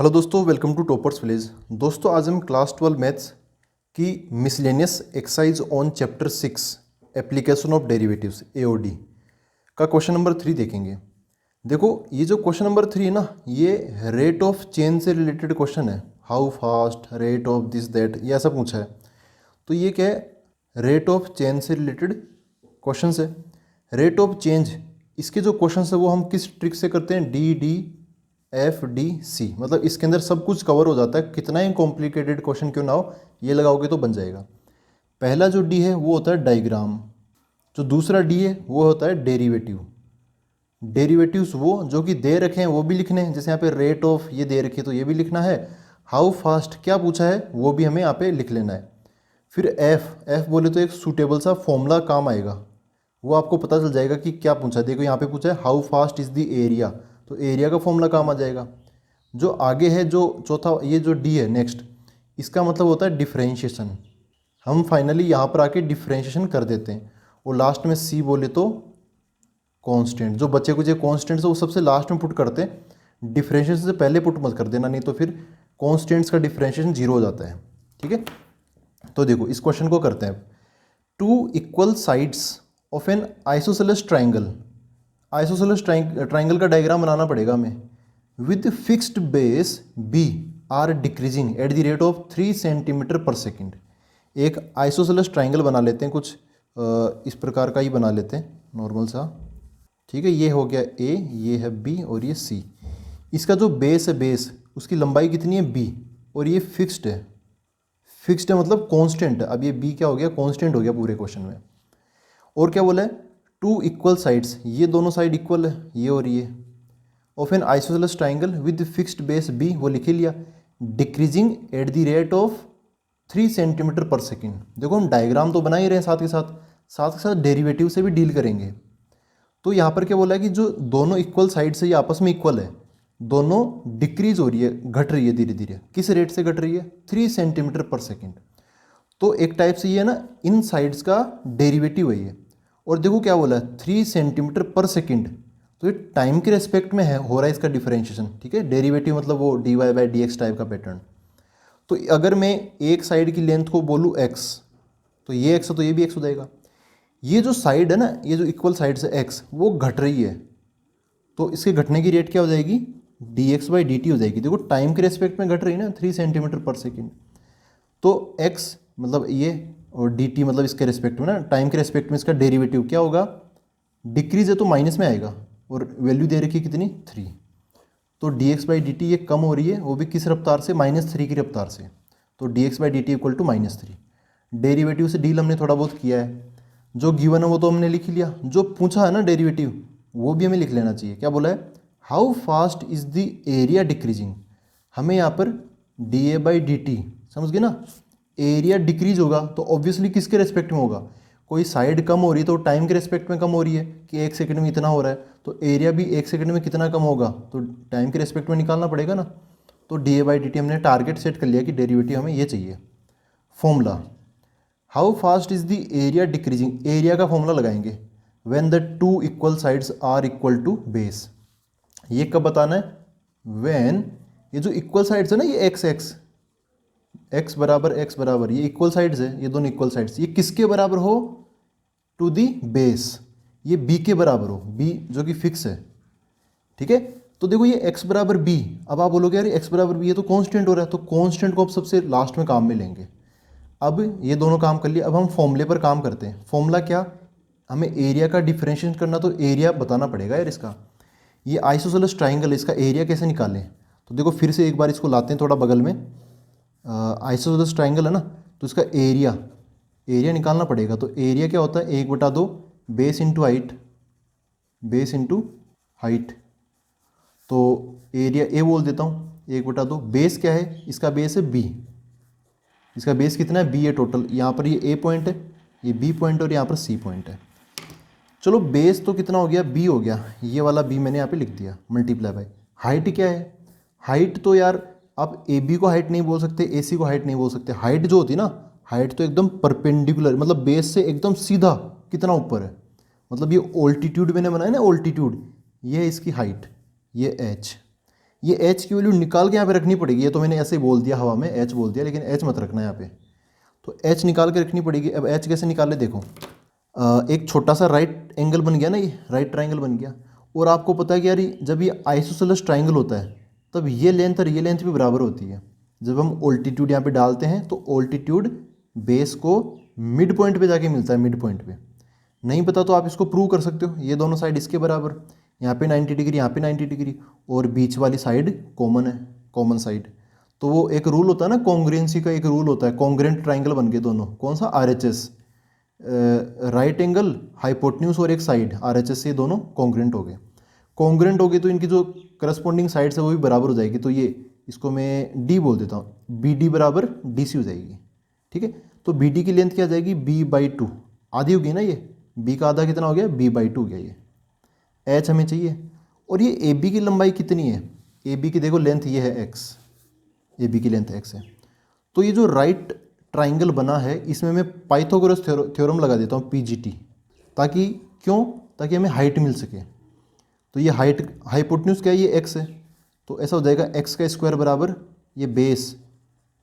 Hello दोस्तों, welcome to toppers village. दोस्तों आज हम क्लास 12 मैथ्स की miscellaneous exercise on chapter 6 application of derivatives AOD का क्वेश्चन नंबर 3 देखेंगे। देखो ये जो क्वेश्चन नंबर 3 है ना, ये रेट ऑफ चेंज से रिलेटेड क्वेश्चन है। How fast, rate of this that, ये ऐसा पूछा है। तो ये क्या है, रेट ऑफ चेंज से रिलेटेड क्वेश्चन है। रेट ऑफ चेंज इसके जो क्वेश्चन है वो हम किस ट्रिक से करते हैं, DDFDC, मतलब इसके अंदर सब कुछ कवर हो जाता है। कितना ही कॉम्प्लिकेटेड क्वेश्चन क्यों ना हो, ये लगाओगे तो बन जाएगा। पहला जो D है वो होता है डायग्राम, जो दूसरा D है वो होता है डेरिवेटिव। डेरिवेटिव्स वो जो कि दे रखे हैं वो भी लिखने हैं, जैसे यहाँ पे रेट ऑफ ये दे रखे तो ये भी लिखना है। हाउ फास्ट क्या पूछा है वो भी हमें यहाँ पे लिख लेना है। फिर F बोले तो एक सूटेबल सा फॉर्मूला काम आएगा, वो आपको पता चल जाएगा कि क्या पूछा है। देखो यहाँ पे पूछा है how fast is the area, तो एरिया का फॉर्मूला काम आ जाएगा। जो आगे है जो चौथा, ये जो D है नेक्स्ट, इसका मतलब होता है डिफ्रेंशिएशन। हम फाइनली यहाँ पर आके डिफ्रेंशिएशन कर देते हैं। और लास्ट में C बोले तो कांस्टेंट, जो बच्चे कुछ कांस्टेंट्स है वो सबसे लास्ट में पुट करते हैं। डिफ्रेंशिएशन से पहले पुट मत कर देना, नहीं तो फिर कांस्टेंट्स का डिफ्रेंशिएशन 0 हो जाता है। ठीक है, तो देखो इस क्वेश्चन को करते हैं। Two equal sides of an isosceles triangle, isosceles triangle का डायग्राम बनाना पड़ेगा हमें। With fixed base B are decreasing at the rate of 3 centimetre per second. एक आइसोसेलेस ट्राइंगल बना लेते हैं, कुछ इस प्रकार का ही बना लेते हैं नॉर्मल सा। ठीक है, ये हो गया A, ये है B और ये C। इसका जो बेस है, बेस उसकी लंबाई कितनी है B, और ये फिक्स्ड है। फिक्स्ड है मतलब कांस्टेंट है। अब ये B क्या हो गया, कांस्टेंट हो गया पूरे क्वेश्चन में। और क्या बोला है, टू इक्वल साइड्स, ये दोनों साइड इक्वल है, ये और ये, of an isosceles triangle with fixed base B, वो लिख लिया। Decreasing at the rate of 3 centimetre per second. देखो हम डायग्राम तो बना ही रहे हैं, साथ के साथ डेरिवेटिव से भी डील करेंगे। तो यहाँ पर क्या बोला है कि जो दोनों इक्वल साइड से ये आपस में इक्वल है, दोनों डिक्रीज हो रही है, घट रही है धीरे धीरे। किस रेट से घट रही है, 3 सेंटीमीटर पर सेकेंड। तो एक टाइप से ये है ना, इन साइड्स का डेरिवेटिव है ये। और देखो क्या बोला है, 3 सेंटीमीटर पर सेकेंड, तो ये टाइम के रेस्पेक्ट में है, हो रहा है इसका डिफरेंशिएशन। ठीक है, डेरिवेटिव मतलब वो dy/dx टाइप का पैटर्न। तो अगर मैं एक साइड की लेंथ को बोलूँ x, तो ये x है तो ये भी x हो जाएगा। ये जो साइड है ना, ये जो इक्वल साइड से x, वो घट रही है, तो इसके घटने की रेट क्या हो जाएगी, dx/dt हो जाएगी। देखो टाइम के रेस्पेक्ट में घट रही है ना, 3 सेंटीमीटर पर सेकेंड। तो x मतलब ये, और dt मतलब इसके रेस्पेक्ट में ना, टाइम के रेस्पेक्ट में इसका डेरिवेटिव क्या होगा, डिक्रीज है तो माइनस में आएगा, और वैल्यू दे रखी है कितनी, 3। तो dx/dt ये कम हो रही है, वो भी किस रफ्तार से, -3 की रफ्तार से। तो dx/dt इक्वल टू -3। डेरिवेटिव से डील हमने थोड़ा बहुत किया है, जो गिवन है वो तो हमने लिख लिया। जो पूछा है ना डेरिवेटिव, वो भी हमें लिख लेना चाहिए। क्या बोला है, how fast is the area decreasing. हमें यहाँ पर dA/dt, समझ गए ना, एरिया डिक्रीज होगा तो ऑब्वियसली किसके रेस्पेक्ट में होगा, कोई साइड कम हो रही है तो टाइम के रेस्पेक्ट में कम हो रही है कि 1 सेकंड में इतना हो रहा है, तो एरिया भी 1 सेकंड में कितना कम होगा, तो टाइम के रेस्पेक्ट में निकालना पड़ेगा ना। तो dA/dt हमने टारगेट सेट कर लिया कि डेरिवेटिव हमें ये चाहिए। Formula, how fast is the area decreasing, area का फॉर्मूला लगाएंगे when the two equal sides are equal to base. ये कब बताना है, व्हेन ये जो इक्वल साइड्स है ना, ये x बराबर ये इक्वल साइड्स है, ये दोनों इक्वल साइड्स, ये किसके बराबर हो, टू दी बेस, ये b के बराबर हो, b जो कि फिक्स है। ठीक है, तो देखो ये x बराबर b, अब आप बोलोगे यार x बराबर b, ये तो कांस्टेंट हो रहा है, तो कांस्टेंट को अब सबसे लास्ट में काम में लेंगे। अब ये दोनों काम कर लिए, अब हम फॉर्मूले पर काम करते हैं। फॉर्मूला क्या, हमें एरिया का डिफरेंशिएशन करना, तो एरिया बताना पड़ेगा यार इसका। ये आइसोसेलेस ट्राइंगल है, इसका एरिया कैसे निकालें, तो देखो फिर से एक बार इसको लाते हैं थोड़ा बगल में। आइसोसेलेस ट्राइंगल है ना, तो इसका एरिया निकालना पड़ेगा। तो एरिया क्या होता है, 1/2 बेस इंटू हाइट, तो एरिया ए बोल देता हूँ, 1/2। बेस क्या है, इसका बेस है b, इसका बेस कितना है, b है टोटल। यहाँ पर ये a पॉइंट है, ये b पॉइंट, और यहाँ पर c पॉइंट है। चलो बेस तो कितना हो गया, b हो गया, ये वाला b मैंने यहाँ पे लिख दिया, मल्टीप्लाई बाय हाइट। क्या है हाइट, तो यार आप AB को हाइट नहीं बोल सकते, AC को हाइट नहीं बोल सकते। हाइट जो होती है ना, हाइट तो एकदम परपेंडिकुलर, मतलब बेस से एकदम सीधा कितना ऊपर है, मतलब ये ऑल्टीट्यूड मैंने बनाया ना, ऑल्टीट्यूड, ये है इसकी हाइट, ये h। ये एच की वैल्यू निकाल के यहाँ पे रखनी पड़ेगी। ये तो मैंने ऐसे ही बोल दिया, हवा में एच बोल दिया, लेकिन एच मत रखना यहाँ पे। तो एच निकाल के रखनी पड़ेगी। अब एच कैसे निकाले देखो, एक छोटा सा राइट एंगल बन गया ना, ये राइट ट्राइंगल बन गया। और आपको पता है कि यार जब ये आइसोसेलेस ट्राइंगल होता है तब ये लेंथ और ये लेंथ भी बराबर होती है। जब हम ऑल्टीट्यूड यहाँ पे डालते हैं तो ऑल्टीट्यूड बेस को मिड पॉइंट पे जाके मिलता है, मिड पॉइंट पे। नहीं पता तो आप इसको प्रूव कर सकते हो, ये दोनों साइड इसके बराबर, यहाँ पे 90 डिग्री, यहाँ पे 90 डिग्री, और बीच वाली साइड कॉमन है, कॉमन साइड। तो वो एक रूल होता है ना, कॉन्ग्रुएंसी का एक रूल होता है, कॉन्ग्रुएंट ट्राइंगल बन गए दोनों। कौन सा? आरएचएस, राइट एंगल, हाइपोटेन्यूज और एक साइड, आरएचएस से दोनों कॉन्ग्रुएंट हो गए। कॉन्ग्रुएंट हो गए तो इनकी जो करस्पॉन्डिंग साइड्स है वो भी बराबर हो जाएगी। तो ये इसको मैं डी बोल देता हूँ, बी डी बराबर डी सी हो जाएगी। ठीक है, तो बी डी की लेंथ क्या आ जाएगी? b/2, आधी होगी ना ये, b का आधा कितना हो गया? b/2 हो गया ये। एच हमें चाहिए। और ये ए बी की लंबाई कितनी है? ए बी की देखो लेंथ ये है x, ए बी की लेंथ x है। तो ये जो राइट ट्राइंगल बना है इसमें मैं पाइथागोरस थ्योरम लगा देता हूँ, PGT, ताकि क्यों? ताकि हमें हाइट मिल सके। तो ये हाइट, हाइपोटेन्यूज क्या है? ये x है। तो ऐसा हो जाएगा x का स्क्वायर बराबर ये बेस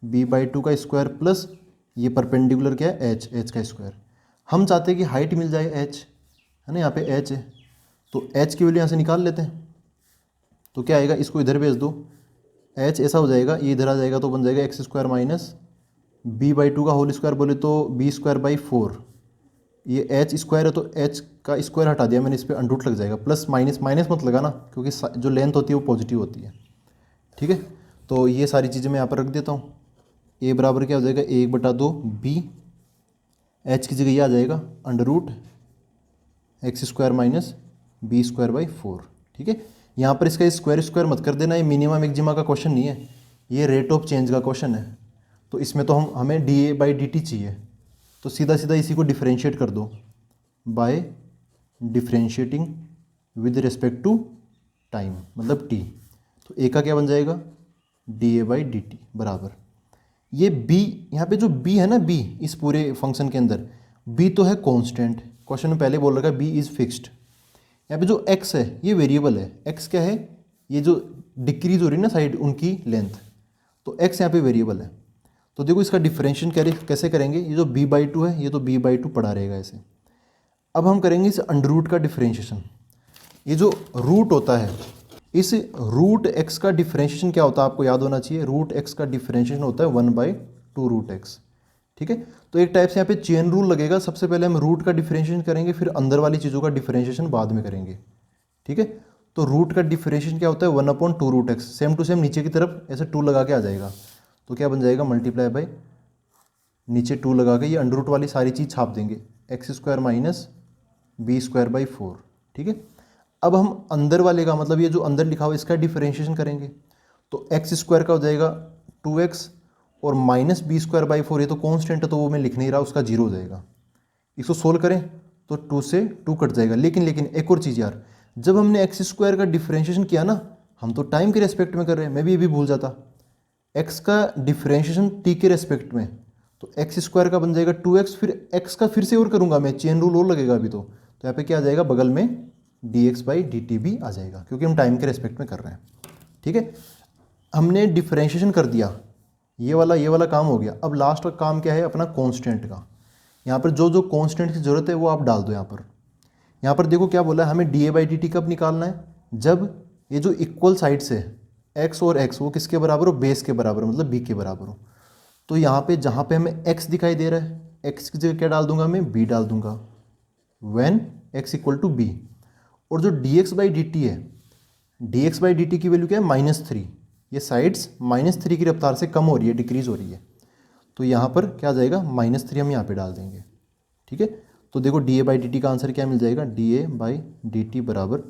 b/2 का स्क्वायर प्लस ये परपेंडिकुलर क्या है? h का स्क्वायर। हम चाहते हैं कि हाइट मिल जाए h, है ना, यहाँ पे h है, तो h की वैल्यू यहाँ से निकाल लेते हैं। तो क्या आएगा? इसको इधर भेज दो, h ऐसा हो जाएगा, ये इधर आ जाएगा तो बन जाएगा x² माइनस b/2 का होल स्क्वायर बोले तो b²/4। ये h स्क्वायर है तो h का स्क्वायर हटा दिया मैंने, इस पर अंडरूट लग जाएगा, प्लस माइनस, माइनस मत लगाना क्योंकि जो लेंथ होती है वो पॉजिटिव होती है। ठीक है, तो ये सारी चीज़ें मैं यहाँ पर रख देता हूँ। a बराबर क्या हो जाएगा? 1/2 b, h की जगह ये आ जाएगा x² माइनस b²/4। ठीक है, यहाँ पर इसका स्क्वायर स्क्वायर मत कर देना, ये मिनिमम मैक्सिमा का क्वेश्चन नहीं है, ये रेट ऑफ चेंज का क्वेश्चन है। तो इसमें तो हमें dA/dt चाहिए, तो सीधा सीधा इसी को डिफ्रेंशिएट कर दो by differentiating with respect to time, मतलब t। तो a का क्या बन जाएगा? dA/dt बराबर ये b, यहाँ पे जो b है ना, b इस पूरे फंक्शन के अंदर b तो है कांस्टेंट, क्वेश्चन में पहले बोल रखा है b इज़ फिक्स्ड। यहाँ पे जो x है ये वेरिएबल है, x क्या है? ये जो डिक्रीज हो रही है ना साइड उनकी लेंथ, तो x यहाँ पे वेरिएबल है। तो देखो इसका डिफरेंशिएशन कैसे करेंगे? ये जो b/2 है ये तो b/2 पड़ा रहेगा ऐसे। अब हम करेंगे इस अंडररूट का डिफरेंशिएशन। ये जो रूट होता है, इस रूट x का डिफरेंशिएशन क्या होता है आपको याद होना चाहिए। रूट x का डिफरेंशिएशन होता है 1/2 रूट x। ठीक है, तो एक टाइप से यहाँ पे चेन रूल लगेगा, सबसे पहले हम रूट का डिफरेंशिएशन करेंगे, फिर अंदर वाली चीज़ों का डिफरेंशिएशन बाद में करेंगे। ठीक है, तो रूट का डिफरेंशिएशन क्या होता है? 1/2 root x, same to same नीचे की तरफ ऐसे 2 लगा के आ जाएगा। तो क्या बन जाएगा? मल्टीप्लाई बाय नीचे 2 लगा के ये अंडररूट वाली सारी चीज़ छाप देंगे, x² माइनस b²/4। ठीक है, अब हम अंदर वाले का, मतलब ये जो अंदर लिखा हुआ इसका डिफरेंशिएशन करेंगे। तो x² का हो जाएगा 2x और माइनस b²/4, ये तो कांस्टेंट है तो वो मैं लिख नहीं रहा, उसका 0 हो जाएगा। इसको सोल्व करें तो 2 से 2 कट जाएगा। लेकिन एक और चीज़ यार, जब हमने x² का डिफरेंशिएशन किया ना, हम तो टाइम के रेस्पेक्ट में कर रहे हैं, मैं भी ये भी भूल जाता। x का डिफरेंशिएशन t के रेस्पेक्ट में, तो x² का बन जाएगा 2x, फिर x का फिर से और करूँगा मैं, चेन रूल और लगेगा अभी तो यहाँ पे क्या आ जाएगा? बगल में dx/dt भी आ जाएगा, क्योंकि हम टाइम के रेस्पेक्ट में कर रहे हैं। ठीक है, हमने डिफरेंशिएशन कर दिया, ये वाला काम हो गया। अब लास्ट का काम क्या है? अपना कांस्टेंट का। यहाँ पर जो जो कांस्टेंट की ज़रूरत है वो आप डाल दो यहाँ पर देखो क्या बोला है, हमें dA/dt कब निकालना है? जब ये जो इक्वल साइड्स है x और x वो किसके बराबर हो? बेस के बराबर, मतलब b के बराबर हो। तो यहाँ पे जहाँ पे हमें x दिखाई दे रहा है, x की जगह क्या डाल दूंगा मैं? b डाल दूंगा, व्हेन x = b। और जो dx/dt है, dx/dt की वैल्यू क्या है? -3। ये साइड्स -3 की रफ्तार से कम हो रही है, डिक्रीज हो रही है। तो यहाँ पर क्या आ जाएगा? -3 हम यहाँ पे डाल देंगे। ठीक है, तो देखो dA/dt का आंसर क्या मिल जाएगा? dA/dt बराबर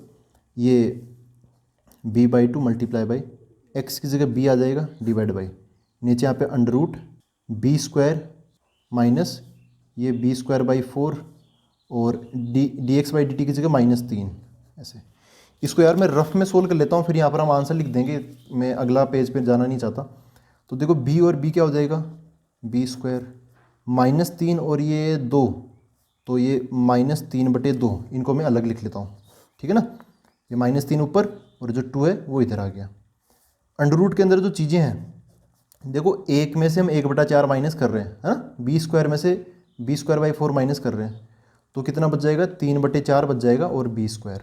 ये b/2 मल्टीप्लाई बाई x की जगह b आ जाएगा, डिवाइड बाई नीचे यहाँ पे अंडररूट b² माइनस ये b²/4 और dx/dt की जगह -3 ऐसे। इसको यार मैं रफ में सोल्व कर लेता हूँ, फिर यहाँ पर हम आंसर लिख देंगे, मैं अगला पेज पे जाना नहीं चाहता। तो देखो b और b क्या हो जाएगा? b² -3 और ये 2, तो ये -3/2, इनको मैं अलग लिख लेता हूँ। ठीक है ना, ये -3 ऊपर और जो 2 है वो इधर आ गया। अंडर रूट के अंदर जो चीज़ें हैं, देखो एक में से हम 1/4 माइनस कर रहे हैं, है ना, बी स्क्वायर में से b²/4 माइनस कर रहे हैं, तो कितना बच जाएगा, 3/4 बच जाएगा और बी स्क्वायर।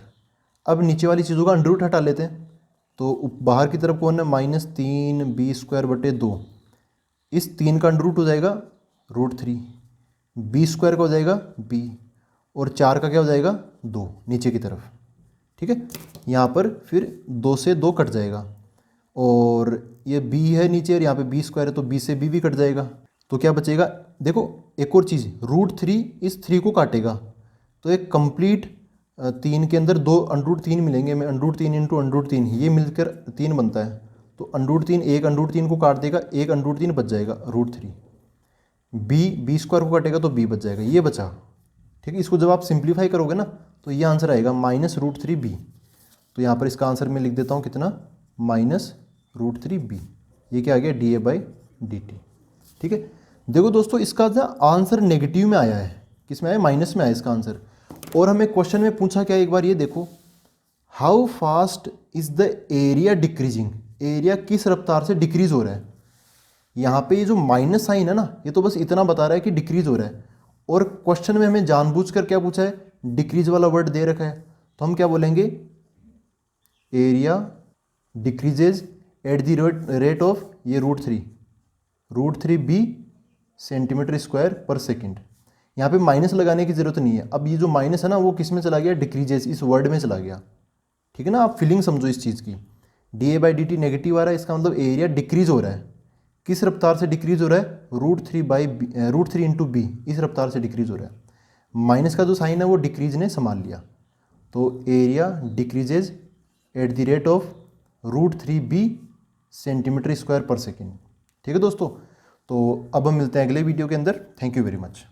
अब नीचे वाली चीज़ों का अंडर रूट हटा लेते हैं, तो बाहर की तरफ कौन है, -3 b²/2, इस 3 का अंडर रूट हो जाएगा √3, b² का हो जाएगा b, और 4 का क्या हो जाएगा 2 नीचे की तरफ, ठीक है। यहाँ पर फिर 2 से 2 कट जाएगा, और ये b है नीचे और यहाँ पे b² है, तो b से b भी कट जाएगा, तो क्या बचेगा, देखो एक और चीज़, √3 इस 3 को काटेगा, तो एक कंप्लीट 3 के अंदर 2 √3 मिलेंगे, में √3 इंटू √3 ये मिलकर 3 बनता है, तो √3 एक √3 को काट देगा, एक √3 बच जाएगा √3, b² को काटेगा तो b बच जाएगा, ये बचा, ठीक है। इसको जब आप सिंप्लीफाई करोगे ना तो ये आंसर आएगा -√3b, तो यहाँ पर इसका आंसर मैं लिख देता हूँ कितना, -√3b, ये क्या आ गया, dA/dt, ठीक है। देखो दोस्तों इसका आंसर नेगेटिव में आया है, किस में आया, माइनस में आया इसका आंसर, और हमें क्वेश्चन में पूछा क्या, एक बार ये देखो, how fast is the area decreasing, area किस रफ्तार से डिक्रीज हो रहा है। यहाँ पे ये जो माइनस साइन है ना, ये तो बस इतना बता रहा है कि डिक्रीज हो रहा है, और क्वेश्चन में हमें जानबूझकर क्या पूछा है, डिक्रीज वाला वर्ड दे रखा है, तो हम क्या बोलेंगे, area decreases eight the rate of ये √3b cm²/सेकेंड। यहाँ पे माइनस लगाने की ज़रूरत नहीं है, अब ये जो माइनस है ना वो किस में चला गया, डिक्रीजेज इस वर्ड में चला गया, ठीक है ना। आप फीलिंग समझो इस चीज़ की, dA/dt नेगेटिव आ रहा है, इसका मतलब एरिया डिक्रीज हो रहा है, किस रफ्तार से डिक्रीज हो रहा है, √3 इंटू बी, इस रफ्तार से डिक्रीज हो रहा है। माइनस का जो साइन है वो डिक्रीज ने संभाल लिया, तो area decreases eight the rate of √3b cm²/सेकेंड, ठीक है दोस्तों। तो अब हम मिलते हैं अगले वीडियो के अंदर, थैंक यू वेरी मच।